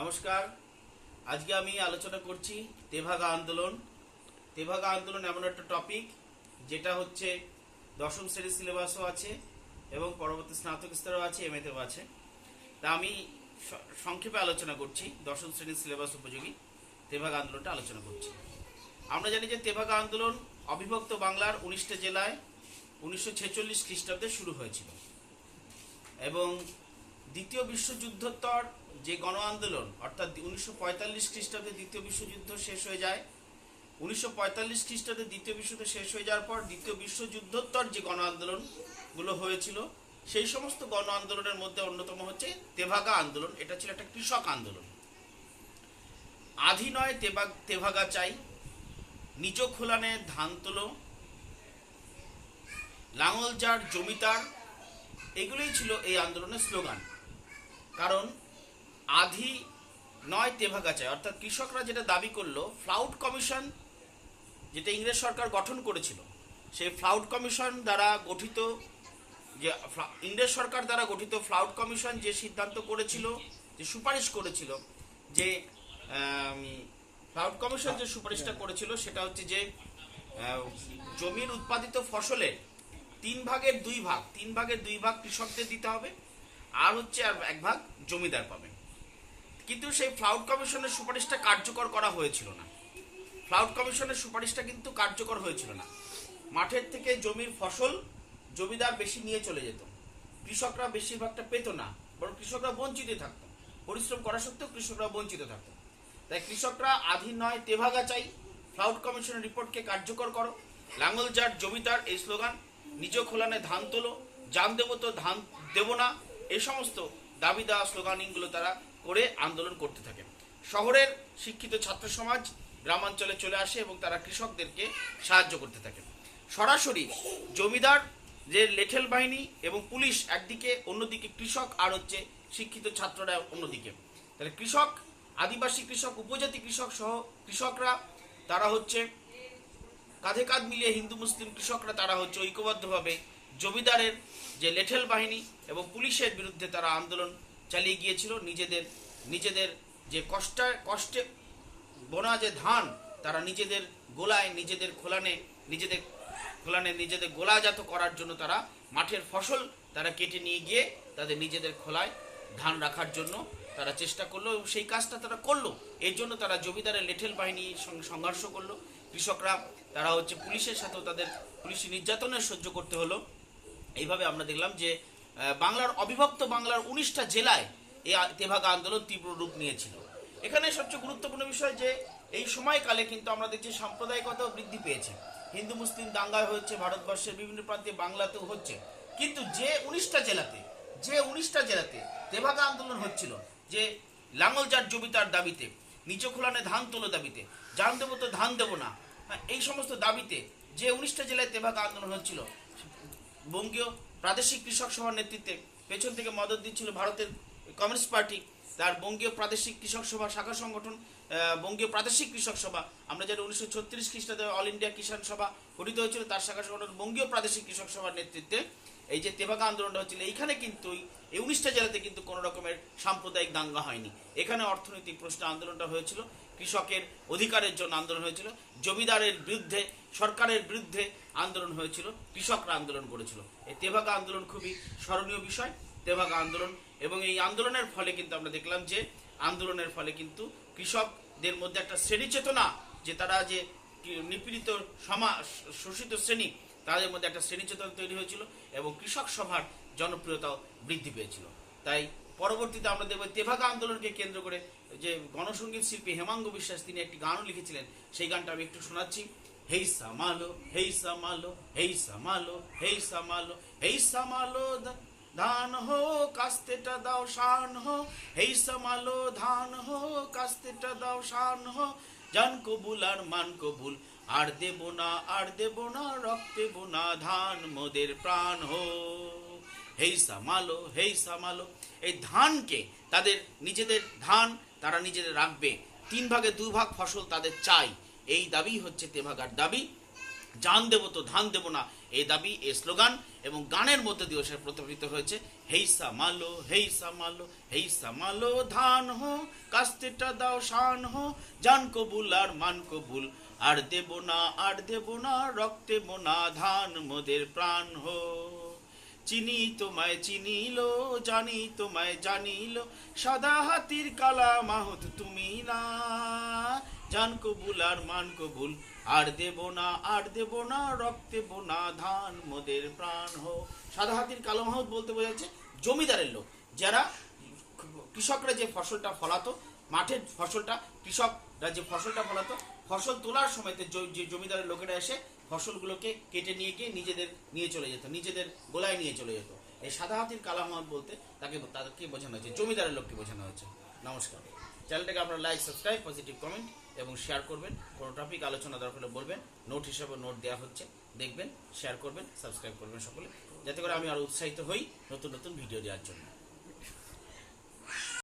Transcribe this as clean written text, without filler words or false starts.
নমস্কার। আজকে আমি আলোচনা করছি তেভাগা আন্দোলন। তেভাগা আন্দোলন এমন একটা টপিক যেটা হচ্ছে দশম শ্রেণীর সিলেবাসও আছে এবং পরবর্তী স্নাতক স্তরেও আছে, এমএতেও আছে। তা আমি সংক্ষেপে আলোচনা করছি, দশম শ্রেণীর সিলেবাস উপযোগী তেভাগা আন্দোলনটা আলোচনা করছি। আমরা জানি যে তেভাগা আন্দোলন অবিভক্ত বাংলার 19টা জেলায় 1946 খ্রিস্টাব্দে শুরু হয়েছিল এবং দ্বিতীয় বিশ্বযুদ্ধোত্তর যে গণ আন্দোলন অর্থাৎ 1945 খ্রিস্টাব্দে দ্বিতীয় বিশ্বযুদ্ধ শেষ হয়ে যায়। 1945 খ্রিস্টাব্দে দ্বিতীয় বিশ্বযুদ্ধ শেষ হয়ে যাওয়ার পর দ্বিতীয় বিশ্বযুদ্ধোত্তর যে গণ আন্দোলনগুলো হয়েছিল সেই সমস্ত গণ আন্দোলনের মধ্যে অন্যতম হচ্ছে তেভাগা আন্দোলন। এটা ছিল একটা কৃষক আন্দোলন। আধি নয় তেভাগা চাই, নিজ খোলানে ধান তোলো, লাঙল যার জমিদার, এগুলোই ছিল এই আন্দোলনের স্লোগান। কারণ আধি নয় তেভাগা চাই, অর্থাৎ কৃষকরা যেটা দাবি করলো, ফ্লাউড কমিশন যেটা ইংরেজ সরকার গঠন করেছিল, সেই ফ্লাউড কমিশন দ্বারা গঠিত, যে ইংরেজ সরকার দ্বারা গঠিত ফ্লাউড কমিশন যে সিদ্ধান্ত করেছিল, যে সুপারিশ করেছিল, যে ফ্লাউড কমিশন যে সুপারিশটা করেছিল সেটা হচ্ছে যে জমির উৎপাদিত ফসলের 3/2 ভাগ কৃষকদের দিতে হবে, আর হচ্ছে আর 1 ভাগ জমিদার পাবে। কিন্তু সেই ফ্লাউড কমিশনের সুপারিশটা কার্যকর করা হয়েছিল না। ফ্লাউড কমিশনের সুপারিশটা কিন্তু কার্যকর হয়েছিল না। মাঠের থেকে জমির ফসল জমিদার বেশি নিয়ে চলে যেত, কৃষকরা বেশিরভাগটা পেত না, বরং কৃষকরা বঞ্চিত থাকতো। পরিশ্রম করা সত্ত্বেও কৃষকরা বঞ্চিত থাকতো। তাই কৃষকরা আধি নয় তেভাগা চাই, ফ্লাউড কমিশনের রিপোর্টকে কার্যকর করো, লাঙ্গল জাট জমিদার এই স্লোগান, নিজ খোলানে ধান তোলো, জান দেবো তো ধান দেব না, এই সমস্ত দাবি দেওয়া স্লোগানিংগুলো তারা করে আন্দোলন করতে থাকে। শহরের শিক্ষিত ছাত্র সমাজ গ্রামাঞ্চলে চলে আসে এবং তারা কৃষকদেরকে সাহায্য করতে থাকে। সরাসরি জমিদার, যে লেঠেল বাহিনী এবং পুলিশ একদিকে, অন্যদিকে কৃষক আর হচ্ছে শিক্ষিত ছাত্ররা অন্যদিকে। তাহলে কৃষক, আদিবাসী কৃষক, উপজাতি কৃষক সহ কৃষকরা তারা হচ্ছে কাঁধে কাঁধ মিলিয়ে, হিন্দু মুসলিম কৃষকরা তারা হচ্ছে ঐক্যবদ্ধভাবে জমিদারের যে লেঠেল বাহিনী এবং পুলিশের বিরুদ্ধে তারা আন্দোলন চালিয়ে গিয়েছিল। নিজেদের যে কষ্টে বোনা যে ধান, তারা নিজেদের গোলায়, নিজেদের গোলাজাত করার জন্য তারা মাঠের ফসল তারা কেটে নিয়ে গিয়ে তাদের নিজেদের খোলায় ধান রাখার জন্য তারা চেষ্টা করলো এবং সেই কাজটা তারা করলো। এর জন্য তারা জমিদারের লেঠেল বাহিনীর সঙ্গে সংঘর্ষ করলো। কৃষকরা তারা হচ্ছে পুলিশের সাথেও তাদের পুলিশি নির্যাতনের সহ্য করতে হলো। এইভাবে আমরা দেখলাম যে অবিভক্ত বাংলার 19টা জেলায় এই তেভাগা আন্দোলন তীব্র রূপ নিয়েছিল। এখানে সবচেয়ে গুরুত্বপূর্ণ বিষয় যে এই সময়কালে কিন্তু আমরা দেখছি সাম্প্রদায়িকতাও বৃদ্ধি পেয়েছে। হিন্দু মুসলিম দাঙ্গায় হচ্ছে, ভারতবর্ষের বিভিন্ন প্রান্তে, বাংলাতেও হচ্ছে। কিন্তু যে 19টা জেলাতে তেভাগা আন্দোলন হচ্ছিল, যে লাঙল জাট জমিদার দাবিতে, নিচ খোলানে ধান তোলো দাবিতে, জান দেবো তো ধান দেবো না, এই সমস্ত দাবিতে যে 19টা জেলায় তেভাগা আন্দোলন হচ্ছিল, বঙ্গীয় প্রাদেশিক কৃষক সভার নেতৃত্বে পেছন থেকে মদত দিচ্ছিল ভারতের কমিউনিস্ট পার্টি। তার বঙ্গীয় প্রাদেশিক কৃষক সভা শাখা সংগঠন, বঙ্গীয় প্রাদেশিক কৃষক সভা, আমরা জানি 1936 খ্রিস্টাব্দে অল ইন্ডিয়া কিষাণ সভা গঠিত হয়েছিল, তার শাখা সংগঠন বঙ্গীয় প্রাদেশিক কৃষক সভার নেতৃত্বে এই যে তেভাগা আন্দোলনটা হচ্ছিল। এইখানে কিন্তু এই 19টা জেলাতে কিন্তু কোনো রকমের সাম্প্রদায়িক দাঙ্গা হয়নি। এখানে অর্থনৈতিক প্রশ্নে আন্দোলনটা হয়েছিল, কৃষকের অধিকারের জন্য আন্দোলন হয়েছিল, জমিদারের বিরুদ্ধে, সরকারের বিরুদ্ধে আন্দোলন হয়েছিল, কৃষকরা আন্দোলন করেছিল। এই তেভাগা আন্দোলন খুবই স্মরণীয় বিষয়, তেভাগা আন্দোলন। এবং এই আন্দোলনের ফলে কিন্তু আমরা দেখলাম যে আন্দোলনের ফলে কিন্তু কৃষকদের মধ্যে একটা শ্রেণী চেতনা, যে তারা যে নিপীড়িত শোষিত শ্রেণী, তাদের মধ্যে একটা শ্রেণী চেতনা তৈরি হয়েছিল এবং কৃষক সভার জনপ্রিয়তাও বৃদ্ধি পেয়েছিল। তাই পরবর্তীতে আমরা দেখব তেভাগা আন্দোলনকে কেন্দ্র করে যে গণসঙ্গীত শিল্পী হেমাঙ্গ বিশ্বাস, তিনি একটি গানও লিখেছিলেন। সেই গানটা আমি একটু শোনাচ্ছি। হেই সামালো, হেই সামালো, হেই সামালো, হেই সামালো, হেই সামালো ধান হো, কাস্তেটা দাও শান হো, হেই সামালো ধান হো, কাস্তেটা দাও শান হো, জান কবুল আর মান কবুল, আর দেব না, রক্তে বোনা ধান মোদের প্রাণ হো। হেই সামালো, হেই সামালো। এই ধানকে, তাদের নিজেদের ধান তারা নিজেদের রাখবে, 3/2 ফসল তাদের চাই, এই দাবি হচ্ছে তেভাগার দাবি। জান দেব তো ধান দেব না, এই দাবি, এই স্লোগান এবং গানের মধ্যে দিয়েও সে প্রতিফলিত হয়েছে। হেই সামালো ধান হো, কাস্তেটা দাও শান হো, জান কবুল আর মান কবুল, আর দেব না রক্তে বোনা ধান মোদের প্রাণ হো। চিনি তোমায় চিনিল, জানি তোমায় জানিল, সাদা হাতির কালা মাহুত তুমি না, জান কবুল আর মান কবুল, আর দেব না রক্তে বোনা ধান মোদের প্রাণ হো। সাদা হাতির কালো মাহুত বলতে বোঝাচ্ছে জমিদারের লোক, যারা কৃষকরা যে ফসলটা ফলাতো, মাঠের ফসলটা কৃষকরা যে ফসলটা ফলাতো, ফসল তোলার সময়তে যে জমিদারের লোকেরা এসে ফসলগুলোকে কেটে নিয়ে গিয়ে নিজেদের নিয়ে চলে যেত, নিজেদের গোলায় নিয়ে চলে যেত। এই সাদা হাতির কালা মাহুত বলতে তাদেরকে বোঝানো হয়েছে, জমিদারের লোককে বোঝানো হয়েছে। নমস্কার। চ্যানেলটাকে আপনারা লাইক, সাবস্ক্রাইব, পজিটিভ কমেন্ট এবং শেয়ার করবেন। কোনো টপিক আলোচনা দরকার হলে বলবেন, নোট হিসাবে নোট দেওয়া হচ্ছে, দেখবেন, শেয়ার করবেন, সাবস্ক্রাইব করবেন সকলে, যাতে করে আমি আরও উৎসাহিত হই নতুন নতুন ভিডিও দেওয়ার জন্য।